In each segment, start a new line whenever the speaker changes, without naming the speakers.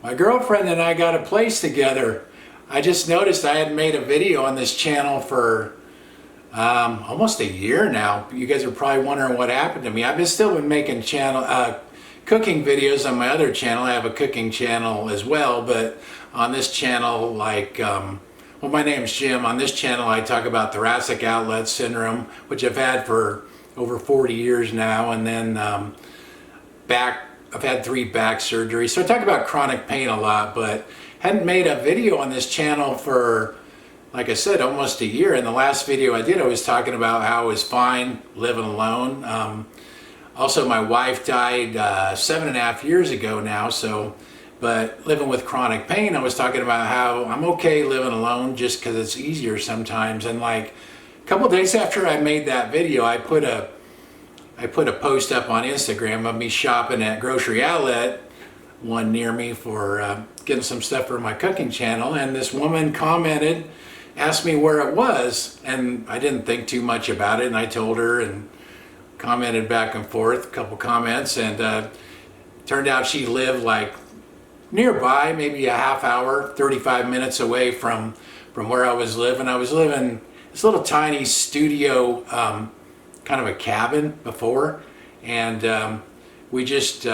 My girlfriend and I got a place together. I just noticed I hadn't made a video on this channel for almost a year now. You guys are probably wondering what happened to me. I've still been making cooking videos on my other channel. I have a cooking channel as well, but on this channel, well, my name's Jim. On this channel, I talk about thoracic outlet syndrome, which I've had for over 40 years now, and then I've had 3 back surgeries. So I talk about chronic pain a lot, but hadn't made a video on this channel for, like I said, almost a year. In the last video I did, I was talking about how I was fine living alone. Also, my wife died 7.5 years ago now, but living with chronic pain, I was talking about how I'm okay living alone just because it's easier sometimes. And like a couple days after I made that video, I put a post up on Instagram of me shopping at Grocery Outlet, one near me, for getting some stuff for my cooking channel, and this woman commented, asked me where it was, and I didn't think too much about it, and I told her and commented back and forth, a couple comments, and turned out she lived like nearby, maybe a half hour, 35 minutes away from where I was living. I was living this little tiny studio, kind of a cabin before, and we just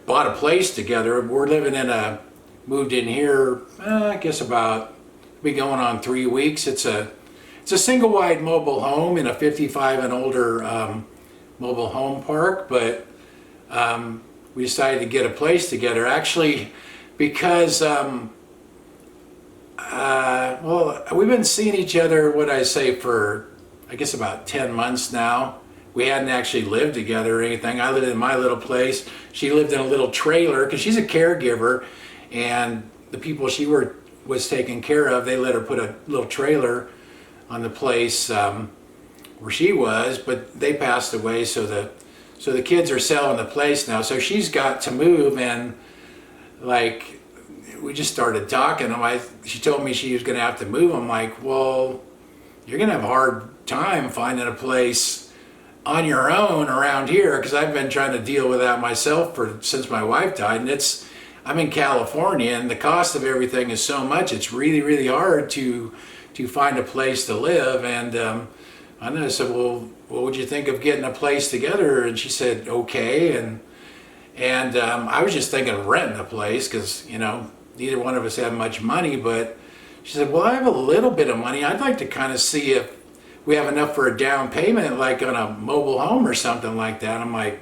bought a place together. We're moved in here, I guess be going on 3 weeks. It's a single wide mobile home in a 55 and older mobile home park, but we decided to get a place together actually because well, we've been seeing each other, for I guess about 10 months now. We hadn't actually lived together or anything. I lived in my little place. She lived in a little trailer because she's a caregiver, and the people she was taking care of, they let her put a little trailer on the place where she was, but they passed away, so the kids are selling the place now. So she's got to move, and like we just started talking. She told me she was going to have to move. I'm like, well, you're going to have a hard time finding a place on your own around here, because I've been trying to deal with that myself since my wife died, and I'm in California, and the cost of everything is so much. It's really, really hard to find a place to live. And I said, well, what would you think of getting a place together? And she said, okay. And I was just thinking of renting a place because, neither one of us had much money. But she said, well, I have a little bit of money. I'd like to kind of see if we have enough for a down payment, like on a mobile home or something like that. I'm like,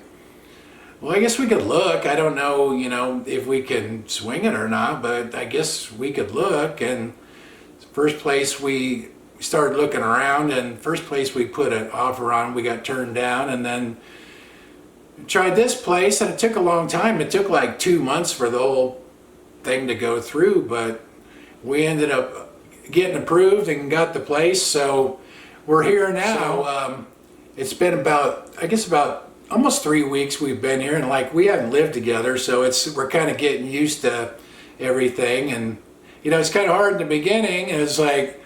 well, I guess we could look. I don't know, if we can swing it or not, but I guess we could look. And first place we started looking around, and first place we put an offer on, we got turned down, and then tried this place, and it took a long time. It took like 2 months for the whole thing to go through, but we ended up getting approved and got the place. So we're here now. It's been about almost 3 weeks we've been here, and like we haven't lived together, so we're kind of getting used to everything. And it's kind of hard in the beginning. It's like,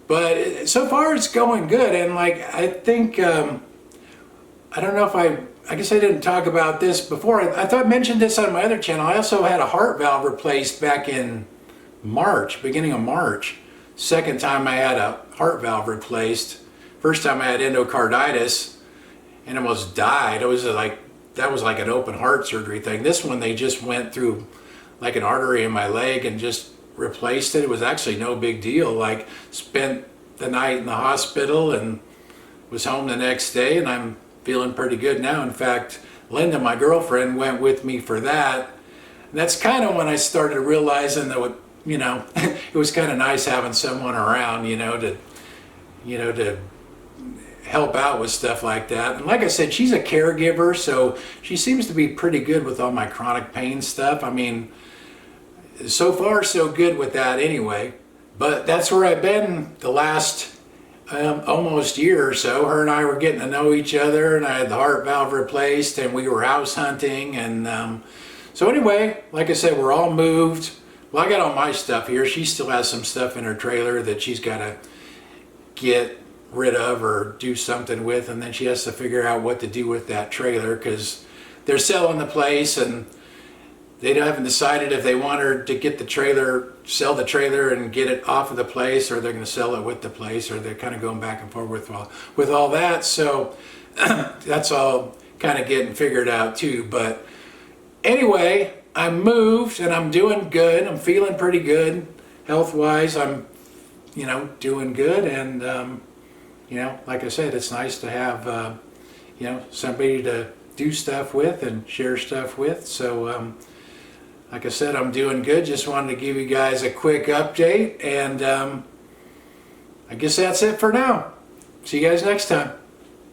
but so far it's going good. And like I think I don't know if I guess I didn't talk about this before. I thought I mentioned this on my other channel. I also had a heart valve replaced back in March, beginning of March. Second time I had a heart valve replaced. First time I had endocarditis and almost died. That was like an open heart surgery thing. This one, they just went through like an artery in my leg and just replaced it. It was actually no big deal. Like, spent the night in the hospital and was home the next day, and I'm feeling pretty good now. In fact, Linda, my girlfriend, went with me for that. And that's kind of when I started realizing that it was kind of nice having someone around, to help out with stuff like that. And like I said, she's a caregiver, so she seems to be pretty good with all my chronic pain stuff. I mean, so far so good with that anyway. But that's where I've been the last almost year or so. Her and I were getting to know each other, and I had the heart valve replaced, and we were house hunting. And so anyway, like I said, we're all moved. Well, I got all my stuff here. She still has some stuff in her trailer that she's got to get rid of or do something with, and then she has to figure out what to do with that trailer because they're selling the place, and they haven't decided if they want her to get the trailer, sell the trailer and get it off of the place, or they're going to sell it with the place, or they're kind of going back and forth with all that. So that's all kind of getting figured out too. But anyway, I moved and I'm doing good. I'm feeling pretty good health-wise. I'm, doing good. And, like I said, it's nice to have, somebody to do stuff with and share stuff with. So, like I said, I'm doing good. Just wanted to give you guys a quick update. And I guess that's it for now. See you guys next time.